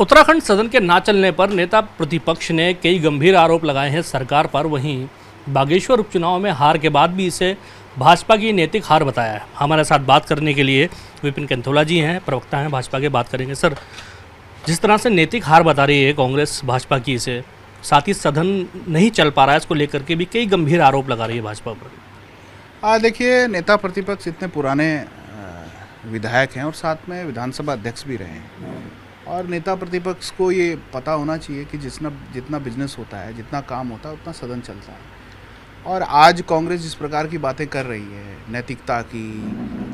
उत्तराखंड सदन के ना चलने पर नेता प्रतिपक्ष ने कई गंभीर आरोप लगाए हैं सरकार पर। वहीं बागेश्वर उपचुनाव में हार के बाद भी इसे भाजपा की नैतिक हार बताया है। हमारे साथ बात करने के लिए विपिन कैंथोला जी हैं, प्रवक्ता हैं भाजपा के। बात करेंगे सर, जिस तरह से नैतिक हार बता रही है कांग्रेस भाजपा की, इसे साथ ही सदन नहीं चल पा रहा है, इसको लेकर के भी कई गंभीर आरोप लगा रही है भाजपा पर। देखिए, नेता प्रतिपक्ष इतने पुराने विधायक हैं और साथ में विधानसभा अध्यक्ष भी रहे हैं, और नेता प्रतिपक्ष को ये पता होना चाहिए कि जितना बिजनेस होता है, जितना काम होता है, उतना सदन चलता है। और आज कांग्रेस जिस प्रकार की बातें कर रही है, नैतिकता की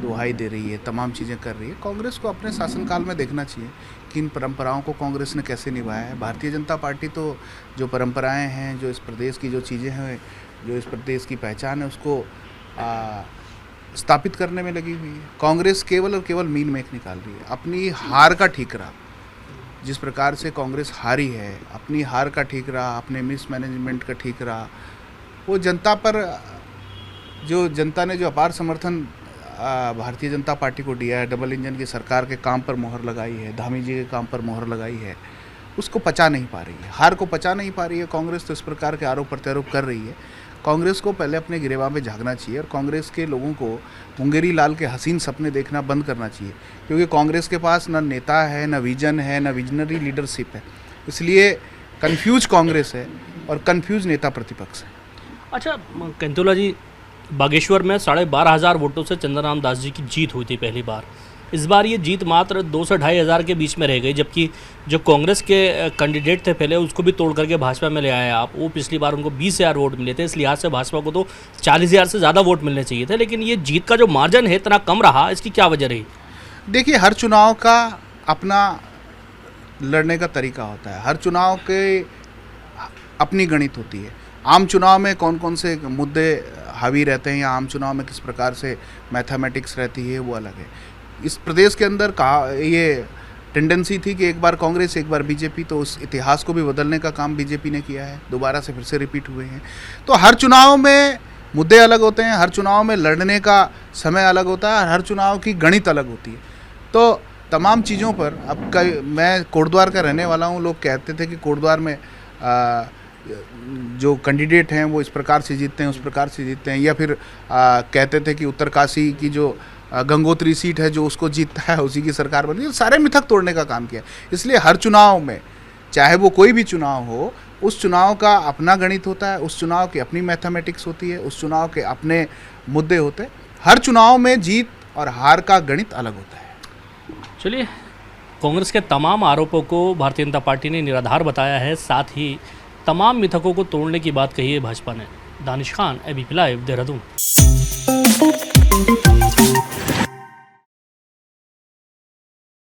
दुहाई दे रही है, तमाम चीज़ें कर रही है, कांग्रेस को अपने शासनकाल में देखना चाहिए कि इन परंपराओं को कांग्रेस ने कैसे निभाया है। भारतीय जनता पार्टी तो जो परंपराएं हैं, जो इस प्रदेश की जो चीज़ें हैं, जो इस प्रदेश की पहचान है, उसको स्थापित करने में लगी हुई है। कांग्रेस केवल और केवल मीन मेख निकाल रही है। अपनी हार का ठीकरा, जिस प्रकार से कांग्रेस हारी है, अपनी हार का ठीकरा, अपने मिसमैनेजमेंट का ठीकरा, वो जनता पर, जो जनता ने जो अपार समर्थन भारतीय जनता पार्टी को दिया है, डबल इंजन की सरकार के काम पर मोहर लगाई है, धामी जी के काम पर मोहर लगाई है, उसको पचा नहीं पा रही है। हार को पचा नहीं पा रही है कांग्रेस, तो इस प्रकार के आरोप प्रत्यारोप कर रही है। कांग्रेस को पहले अपने गिरेबान में झांकना चाहिए और कांग्रेस के लोगों को मुंगेरी लाल के हसीन सपने देखना बंद करना चाहिए, क्योंकि कांग्रेस के पास न नेता है, न विजन है, न विजनरी लीडरशिप है। इसलिए कंफ्यूज कांग्रेस है और कंफ्यूज नेता प्रतिपक्ष है। अच्छा कैंथोला जी, बागेश्वर में 12,500 वोटों से चंद्रराम दास जी की जीत हुई थी पहली बार। इस बार ये जीत मात्र 2 से 2,500 के बीच में रह गई, जबकि जो कांग्रेस के कैंडिडेट थे पहले, उसको भी तोड़ करके भाजपा में ले आए आप। वो पिछली बार उनको 20,000 वोट मिले थे, इस लिहाज से भाजपा को तो 40,000 से ज़्यादा वोट मिलने चाहिए थे, लेकिन ये जीत का जो मार्जिन है इतना कम रहा, इसकी क्या वजह रही? देखिए, हर चुनाव का अपना लड़ने का तरीका होता है, हर चुनाव के अपनी गणित होती है। आम चुनाव में कौन कौन से मुद्दे हावी रहते हैं या आम चुनाव में किस प्रकार से मैथमेटिक्स रहती है, वो अलग है। इस प्रदेश के अंदर ये टेंडेंसी थी कि एक बार कांग्रेस एक बार बीजेपी, तो उस इतिहास को भी बदलने का काम बीजेपी ने किया है, दोबारा से फिर से रिपीट हुए हैं। तो हर चुनाव में मुद्दे अलग होते हैं, हर चुनाव में लड़ने का समय अलग होता है, हर चुनाव की गणित अलग होती है। तो तमाम चीज़ों पर अब मैं कोटद्वार का रहने वाला हूँ, लोग कहते थे कि कोटद्वार में जो कैंडिडेट हैं वो इस प्रकार से जीतते हैं, उस प्रकार से जीतते हैं, या फिर कहते थे कि उत्तरकाशी की जो गंगोत्री सीट है, जो उसको जीतता है उसी की सरकार बनी है। सारे मिथक तोड़ने का काम किया। इसलिए हर चुनाव में, चाहे वो कोई भी चुनाव हो, उस चुनाव का अपना गणित होता है, उस चुनाव की अपनी मैथमेटिक्स होती है, उस चुनाव के अपने मुद्दे होते हैं। हर चुनाव में जीत और हार का गणित अलग होता है। चलिए, कांग्रेस के तमाम आरोपों को भारतीय जनता पार्टी ने निराधार बताया है, साथ ही तमाम मिथकों को तोड़ने की बात कही है भाजपा ने। Danish Khan, ABP live, Dehradun.